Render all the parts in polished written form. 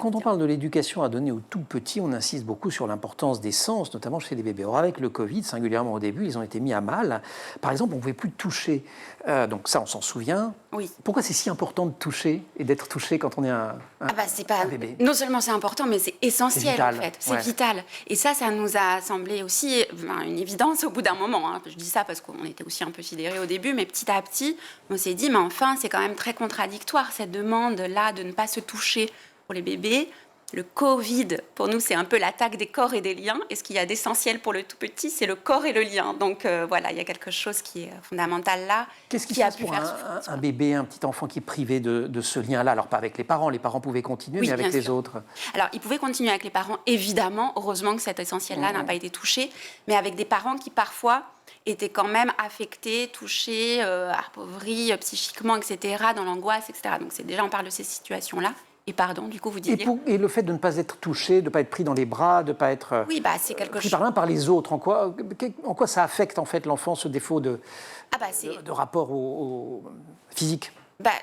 Quand on parle de l'éducation à donner aux tout petits, on insiste beaucoup sur l'importance des sens, notamment chez les bébés. Or, avec le Covid, singulièrement au début, ils ont été mis à mal. Par exemple, on ne pouvait plus toucher. Donc ça, on s'en souvient. Oui. Pourquoi c'est si important de toucher et d'être touché quand on est un C'est pas... bébé? Non seulement c'est important, mais c'est essentiel vital, en fait. C'est ouais. vital. Et ça nous a semblé aussi une évidence au bout d'un moment. Hein. Je dis ça parce qu'on était aussi un peu sidérés au début, mais petit à petit, on s'est dit, mais enfin, c'est quand même très contradictoire cette demande-là de ne pas se toucher pour les bébés. Le Covid, pour nous, c'est un peu l'attaque des corps et des liens. Et ce qu'il y a d'essentiel pour le tout petit, c'est le corps et le lien. Donc voilà, il y a quelque chose qui est fondamental là. Qu'est-ce qui se passe pour un bébé, un petit enfant qui est privé de ce lien-là? Alors pas avec les parents pouvaient continuer, mais avec les autres. Alors ils pouvaient continuer avec les parents, évidemment. Heureusement que cet essentiel-là n'a pas été touché. Mais avec des parents qui parfois étaient quand même affectés, touchés, appauvris psychiquement, etc., dans l'angoisse, etc. Donc c'est déjà, on parle de ces situations-là. Et pardon, du coup, vous disiez... Et le fait de ne pas être touché, de ne pas être pris dans les bras, de ne pas être c'est quelque pris chose... par l'un, par les autres, en quoi ça affecte en fait l'enfant, ce défaut de rapport au physique?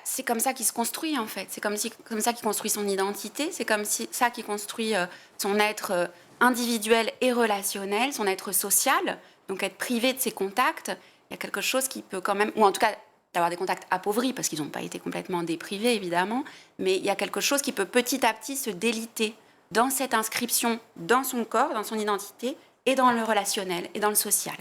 C'est comme ça qu'il se construit, en fait. C'est comme ça qu'il construit son identité. C'est comme ça qu'il construit son être individuel et relationnel, son être social. Donc, être privé de ses contacts, il y a quelque chose qui peut quand même... Ou en tout cas, d'avoir des contacts appauvris, parce qu'ils n'ont pas été complètement déprivés, évidemment. Mais il y a quelque chose qui peut petit à petit se déliter dans cette inscription, dans son corps, dans son identité, et dans le relationnel, et dans le social.